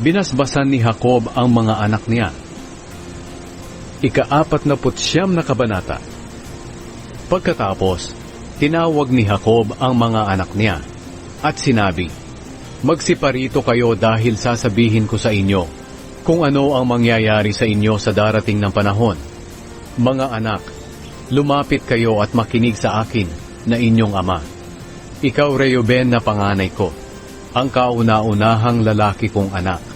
Binasbasan ni Jacob ang mga anak niya. Ika-49 na kabanata. Pagkatapos, tinawag ni Jacob ang mga anak niya at sinabi, "Magsiparito kayo dahil sasabihin ko sa inyo kung ano ang mangyayari sa inyo sa darating ng panahon. Mga anak, lumapit kayo at makinig sa akin na inyong ama. Ikaw, Reuben, na panganay ko, ang kauna-unahang lalaki kong anak.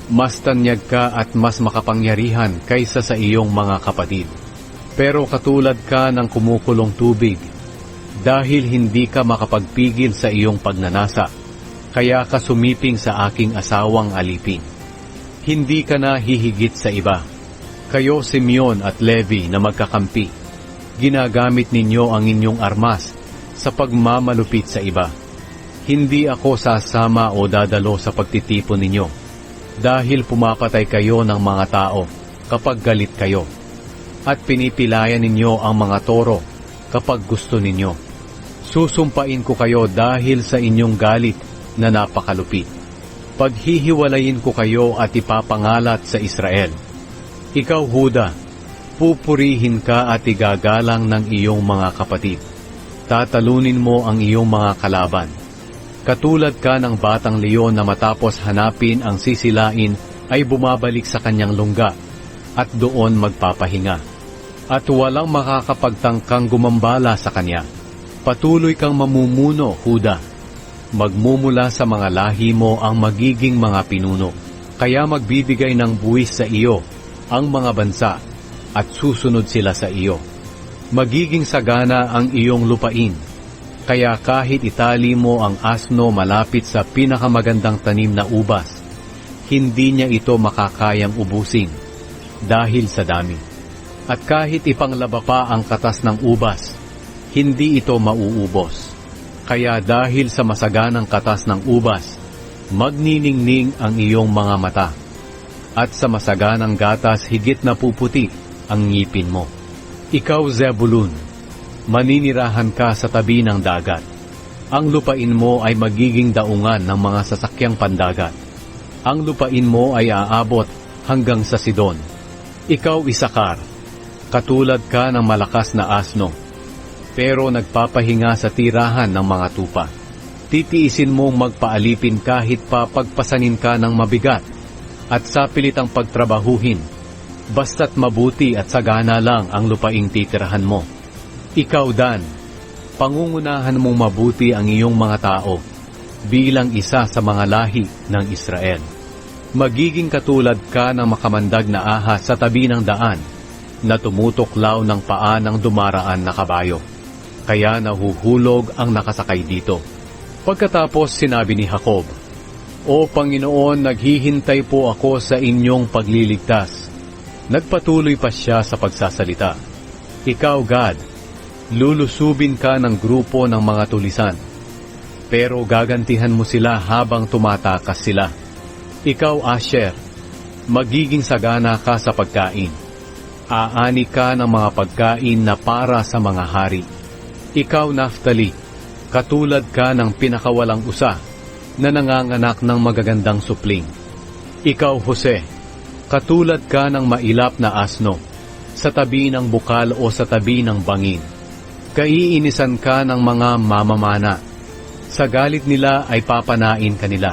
Mas tanyag ka at mas makapangyarihan kaysa sa iyong mga kapatid. Pero katulad ka ng kumukulong tubig, dahil hindi ka makapagpigil sa iyong pagnanasa, kaya ka sumiping sa aking asawang alipin. Hindi ka na hihigit sa iba. Kayo, Simeon at Levi, na magkakampi, ginagamit ninyo ang inyong armas sa pagmamalupit sa iba. Hindi ako sasama o dadalo sa pagtitipon ninyo, dahil pumapatay kayo ng mga tao kapag galit kayo, at pinipilayan ninyo ang mga toro kapag gusto ninyo. Susumpain ko kayo dahil sa inyong galit na napakalupit. Paghihiwalayin ko kayo at ipapangalat sa Israel. Ikaw, Huda, pupurihin ka at igagalang ng iyong mga kapatid. Tatalunin mo ang iyong mga kalaban. Katulad ka ng batang leon na matapos hanapin ang sisilain ay bumabalik sa kanyang lungga at doon magpapahinga. At walang makakapagtangkang gumambala sa kanya. Patuloy kang mamumuno, Huda. Magmumula sa mga lahi mo ang magiging mga pinuno. Kaya magbibigay ng buwis sa iyo ang mga bansa at susunod sila sa iyo. Magiging sagana ang iyong lupain. Kaya kahit itali mo ang asno malapit sa pinakamagandang tanim na ubas, hindi niya ito makakayang ubusin dahil sa dami. At kahit ipanglaba pa ang katas ng ubas, hindi ito mauubos. Kaya dahil sa masaganang katas ng ubas, magniningning ang iyong mga mata. At sa masaganang gatas higit na puputi ang ngipin mo. Ikaw, Zebulun, maninirahan ka sa tabi ng dagat. Ang lupain mo ay magiging daungan ng mga sasakyang pandagat. Ang lupain mo ay aabot hanggang sa Sidon. Ikaw, Isakar, katulad ka ng malakas na asno, pero nagpapahinga sa tirahan ng mga tupa. Titiisin mong magpaalipin kahit pa pagpasanin ka ng mabigat at sa pilitang pagtrabahuhin, basta't mabuti at sagana lang ang lupaing titirahan mo. Ikaw, Dan, pangungunahan mong mabuti ang iyong mga tao bilang isa sa mga lahi ng Israel. Magiging katulad ka ng makamandag na ahas sa tabi ng daan na tumutuklaw ng paa ng dumaraan na kabayo. Kaya nahuhulog ang nakasakay dito. Pagkatapos sinabi ni Jacob, "O Panginoon, naghihintay po ako sa inyong pagliligtas." Nagpatuloy pa siya sa pagsasalita. Ikaw, Gad, lulusubin ka ng grupo ng mga tulisan, pero gagantihan mo sila habang tumatakas sila. Ikaw, Asher, magiging sagana ka sa pagkain. Aani ka ng mga pagkain na para sa mga hari. Ikaw, Naphtali, katulad ka ng pinakawalang usa na nanganganak ng magagandang supling. Ikaw, Jose, katulad ka ng mailap na asno sa tabi ng bukal o sa tabi ng bangin. Kaiinisan ka ng mga mamamana. Sa galit nila ay papanain kanila,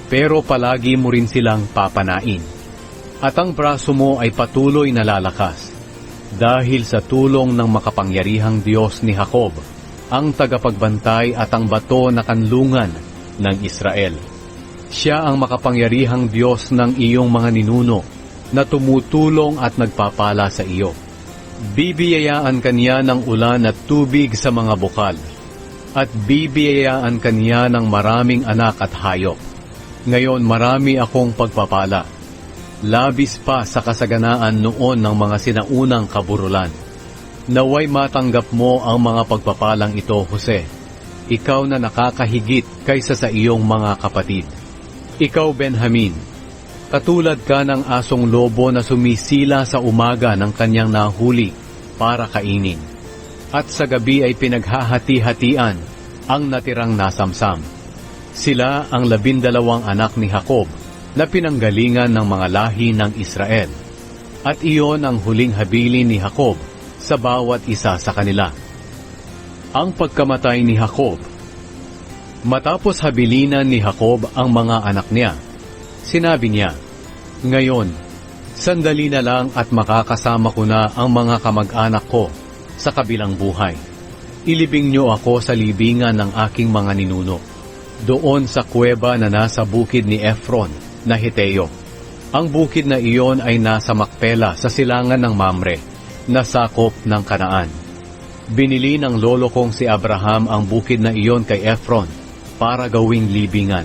pero palagi mo rin silang papanain. At ang braso mo ay patuloy na lalakas, dahil sa tulong ng makapangyarihang Diyos ni Jacob, ang tagapagbantay at ang bato na kanlungan ng Israel. Siya ang makapangyarihang Diyos ng iyong mga ninuno na tumutulong at nagpapala sa iyo. Bibiyayaan kanya ng ulan at tubig sa mga bukal, at bibiyayaan kanya ng maraming anak at hayop. Ngayon marami akong pagpapala, labis pa sa kasaganaan noon ng mga sinaunang kaburulan. Naway matanggap mo ang mga pagpapalang ito, Jose, ikaw na nakakahigit kaysa sa iyong mga kapatid. Ikaw, Benjamin, katulad ka ng asong lobo na sumisila sa umaga ng kanyang nahuli para kainin, at sa gabi ay pinaghahati-hatian ang natirang nasamsam. Sila ang 12 anak ni Jacob, na pinanggalingan ng mga lahi ng Israel. At iyon ang huling habilin ni Jacob sa bawat isa sa kanila. Ang pagkamatay ni Jacob. Matapos habilinan ni Jacob ang mga anak niya, sinabi niya, "Ngayon, sandali na lang at makakasama ko na ang mga kamag-anak ko sa kabilang buhay. Ilibing niyo ako sa libingan ng aking mga ninuno, doon sa kuweba na nasa bukid ni Ephron na Heteo. Ang bukid na iyon ay nasa Makpela sa silangan ng Mamre, na sakop ng Kanaan. Binili ng lolo kong si Abraham ang bukid na iyon kay Ephron para gawing libingan.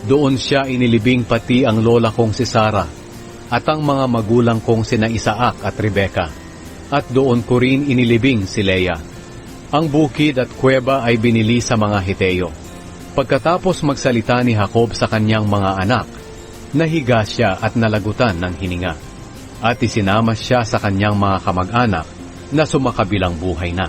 Doon siya inilibing pati ang lola kong si Sarah at ang mga magulang kong sina Isaac at Rebeka. At doon ko rin inilibing si Leah. Ang bukid at kuweba ay binili sa mga Heteo." Pagkatapos magsalita ni Jacob sa kanyang mga anak, nahiga siya at nalagutan ng hininga. At isinama siya sa kanyang mga kamag-anak na sumakabilang buhay na.